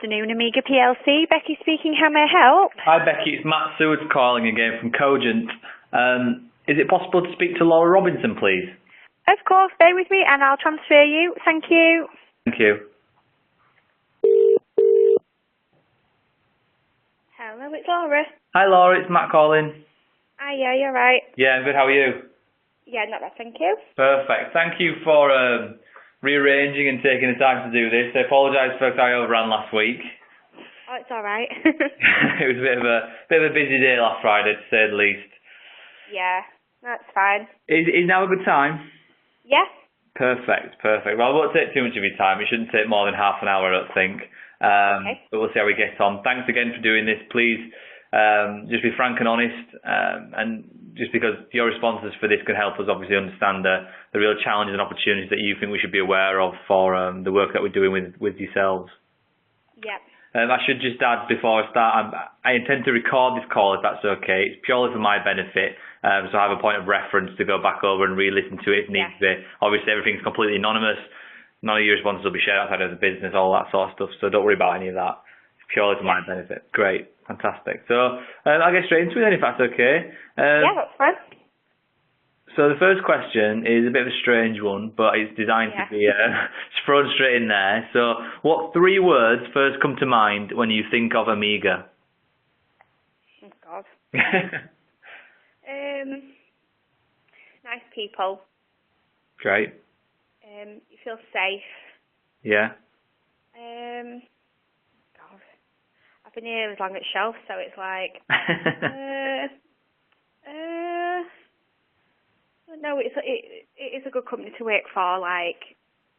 afternoon, Amiga PLC. Becky speaking. How may I help? Hi Becky, it's Matt Seward calling again from Cogent. Is it possible to speak to Laura Robinson, please? Of course, bear with me and I'll transfer you. Thank you. Thank you. Hello, it's Laura. Hi Laura, it's Matt calling. Hi, yeah, you're right. Yeah, I'm good, how are you? Yeah, not bad, thank you. Perfect. Thank you for rearranging and taking the time to do this. I apologise for how I overran last week. Oh, it's alright. It was a bit of a busy day last Friday, to say the least. Yeah, that's fine. Is now a good time? Yeah? Perfect. Well, I won't take too much of your time. It shouldn't take more than half an hour, I don't think. Okay. But we'll see how we get on. Thanks again for doing this. Please just be frank and honest, and just because your responses for this can help us obviously understand the real challenges and opportunities that you think we should be aware of for the work that we're doing with yourselves. Yep. I should just add before I start, I intend to record this call if that's okay. It's purely for my benefit, so I have a point of reference to go back over and re-listen to it if needs be. Obviously everything's completely anonymous. None of your responses will be shared outside of the business, all that sort of stuff, so don't worry about any of that. It's purely for my benefit. Great. Fantastic. So I'll get straight into it then if that's okay. Yeah, that's fine. So the first question is a bit of a strange one, but it's designed to be thrown straight in there. So what 3 words first come to mind when you think of Amiga? Oh, God. Nice people. Great. You feel safe. Yeah. God. I've been here as long as shelf, so it's like... no, it is a good company to work for, like,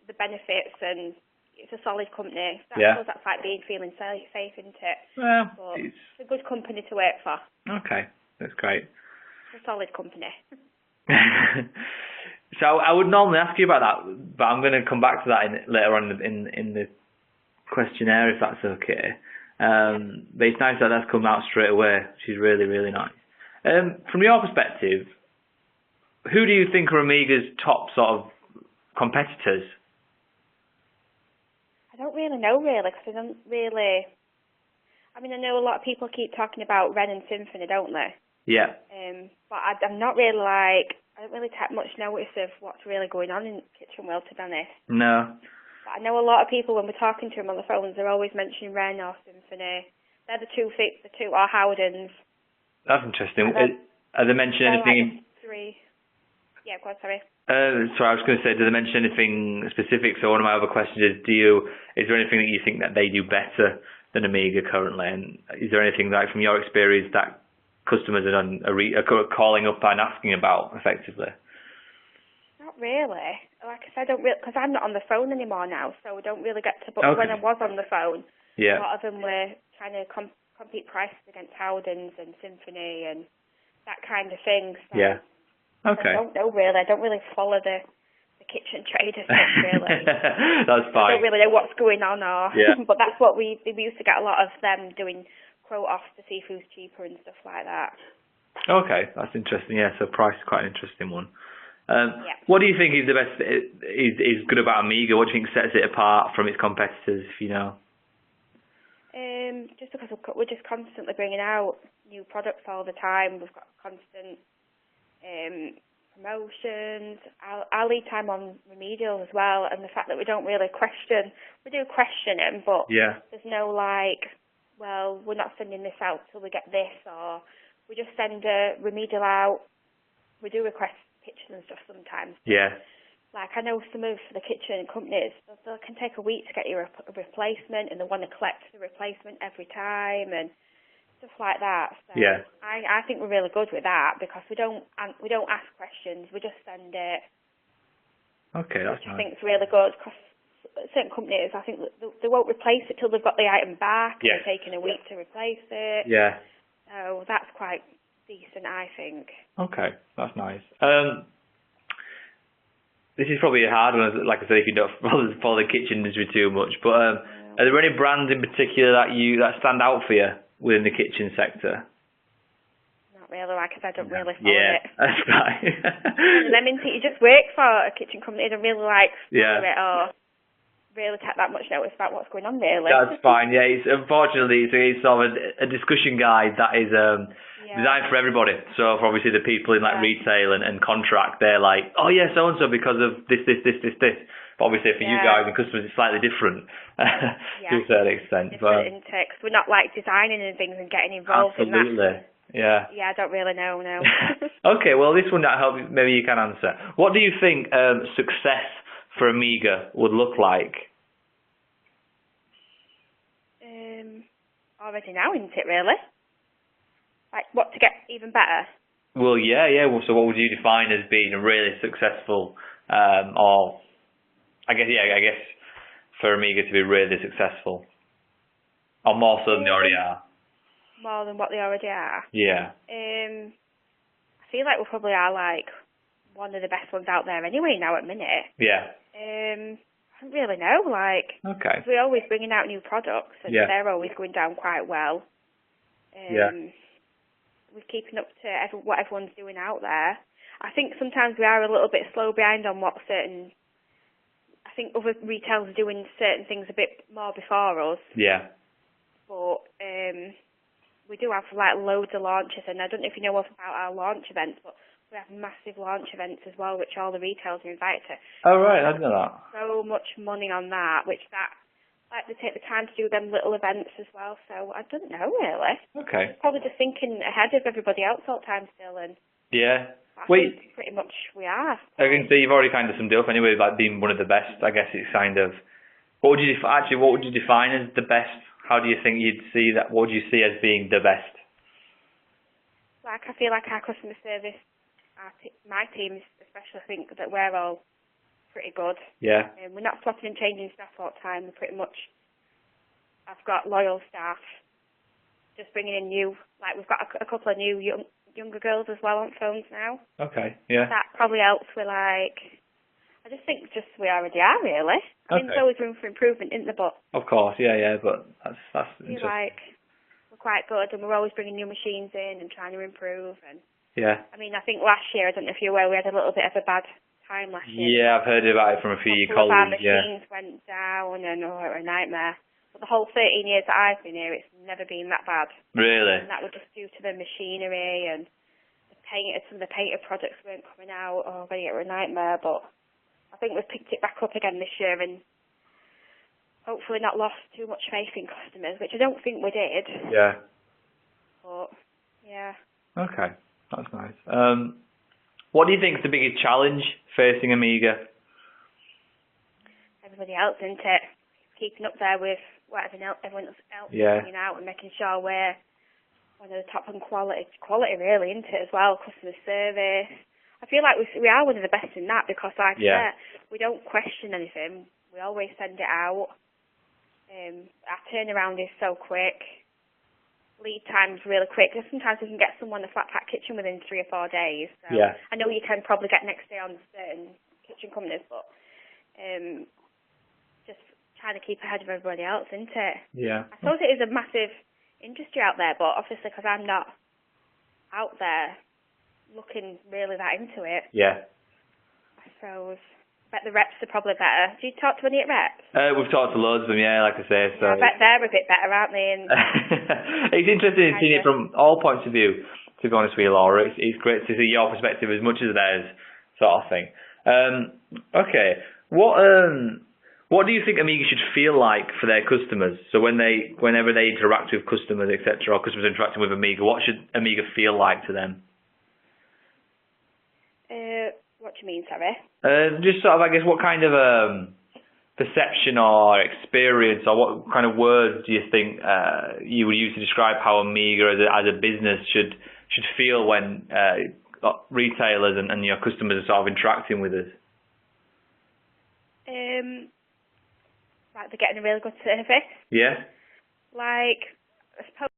the benefits, and it's a solid company. That's like feeling safe, isn't it? Well, but it's a good company to work for. Okay, that's great. It's a solid company. So I would normally ask you about that, but I'm going to come back to that later on in the questionnaire, if that's okay. But it's nice that that's come out straight away, which is really, really nice. From your perspective, who do you think are Amiga's top sort of competitors? I don't really know, because I don't really... I mean, I know a lot of people keep talking about Ren and Symphony, don't they? Yeah. But I'm not really I don't really take much notice of what's really going on in the kitchen world, to be honest. No. But I know a lot of people, when we're talking to them on the phones, they're always mentioning Ren or Symphony. They're the two, or Howdens. That's interesting. Are they mentioning anything... Like 3. Yeah, go on, sorry. Sorry, I was going to say, do they mention anything specific? So one of my other questions is, is there anything that you think that they do better than Amiga currently? And is there anything, like, from your experience that customers are calling up and asking about effectively? Not really. Like I said, I don't really, because I'm not on the phone anymore now, so we don't really get to. But when I was on the phone, a lot of them were trying to compete prices against Howdens and Symphony and that kind of thing. So Okay. I don't know really. I don't really follow the kitchen trade as such, really. That's fine. I don't really know what's going on, but that's what we used to get a lot of them doing quote offs to see who's cheaper and stuff like that. Okay, that's interesting. Yeah, so price is quite an interesting one. What do you think is the best? Is good about Amiga? What do you think sets it apart from its competitors? If you know. Just because we're just constantly bringing out new products all the time. We've got constant promotions. Our lead time on remedial as well, and the fact that we don't really question. We do question them, but there's no well, we're not sending this out till we get this, or we just send a remedial out. We do request pictures and stuff sometimes. Like, I know some of the kitchen companies, they can take a week to get you a replacement, and they want to collect the replacement every time and stuff like that. So I think we're really good with that, because we don't ask questions. We just send it. Okay, that's nice. I think it's really good, because certain companies, I think they won't replace it till they've got the item back. They're taking a week to replace it. So that's quite decent, I think. Okay, that's nice. This is probably a hard one, like I said, if you don't follow the kitchen industry too much. But are there any brands in particular that stand out for you within the kitchen sector? Not really, like I said, I don't really follow it. That's fine. And then you just work for a kitchen company, I don't really follow it, or really take that much notice about what's going on, really. That's fine. Yeah, unfortunately it's sort of a discussion guide that is designed for everybody. So for obviously the people in like retail and contract, they're like, oh yeah, so and so because of this. But obviously for you guys and customers, it's slightly different to a certain extent. Different because we're not like designing and things and getting involved in that. Absolutely. Yeah. Yeah, I don't really know. No. Okay, well this one I hope maybe you can answer. What do you think success for Amiga would look like? Already now, isn't it, really? Like, what to get even better? Well, yeah. Well, so what would you define as being a really successful, or I guess for Amiga to be really successful, or more so than they already are? More than what they already are? Yeah. I feel like we probably are, like, one of the best ones out there anyway now at minute. Yeah. I don't really know, like, okay. We're always bringing out new products and they're always going down quite well. We're keeping up to what everyone's doing out there. I think sometimes we are a little bit slow behind on what I think other retailers are doing certain things a bit more before us. Yeah. But we do have like loads of launches, and I don't know if you know about our launch events, but we have massive launch events as well, which all the retailers are invited to. Oh right, I didn't know that. So much money on that, like they take the time to do them little events as well. So I don't know really. Okay. Probably just thinking ahead of everybody else all the time still, and yeah. I think pretty much we are. I can see you've already kind of summed it up anyway, like being one of the best. I guess it's kind of. What would you define as the best? How do you think you'd see that? What would you see as being the best? Like I feel like our customer service, my teams especially, think that we're all pretty good. Yeah. We're not swapping and changing staff all the time. We're pretty much. I've got loyal staff. Just bringing in new, like we've got a couple of new younger girls as well on phones now. Okay. Yeah. That probably helps with like. I just think we already are really. I mean, there's always room for improvement, isn't there? But of course, yeah, but that's interesting. Like we're quite good, and we're always bringing new machines in and trying to improve. And yeah. I mean, I think last year, I don't know if you're aware, we had a little bit of a bad time last year. Yeah, I've heard about it from a few colleagues. Our machines went down, and it was a nightmare. But the whole 13 years that I've been here, it's never been that bad. Really? And that was just due to the machinery and the some of the painted products weren't coming out. Oh, really, it was a nightmare, but. I think we've picked it back up again this year and hopefully not lost too much faith in customers, which I don't think we did. Yeah. But, yeah. Okay, that's nice. What do you think is the biggest challenge facing Amiga? Everybody else, isn't it? Keeping up there with what everyone else is bringing out and making sure we're one of the top in quality really, isn't it, as well? Customer service. I feel like we are one of the best in that because, like I said, we don't question anything. We always send it out. Our turnaround is so quick. Lead time's really quick. Sometimes we can get someone a flat pack kitchen within 3 or 4 days. So I know you can probably get next day on certain kitchen companies, but just trying to keep ahead of everybody else, isn't it? Yeah. I suppose it is a massive industry out there, but obviously because I'm not out there looking really that into it. Yeah. I suppose. I bet the reps are probably better. Do you talk to any reps? We've talked to loads of them, like I say. So I bet they're a bit better, aren't they? And it's interesting seeing it from all points of view, to be honest with you, Laura. It's great to see your perspective as much as theirs, sort of thing. Okay. What do you think Amiga should feel like for their customers? So whenever they interact with customers, etc., or customers interacting with Amiga, what should Amiga feel like to them? What do you mean, sorry? Just sort of, I guess, what kind of perception or experience or what kind of words do you think you would use to describe how Amiga as a business should feel when retailers and your customers are sort of interacting with us? Like they're getting a really good service. Yeah. Like, I suppose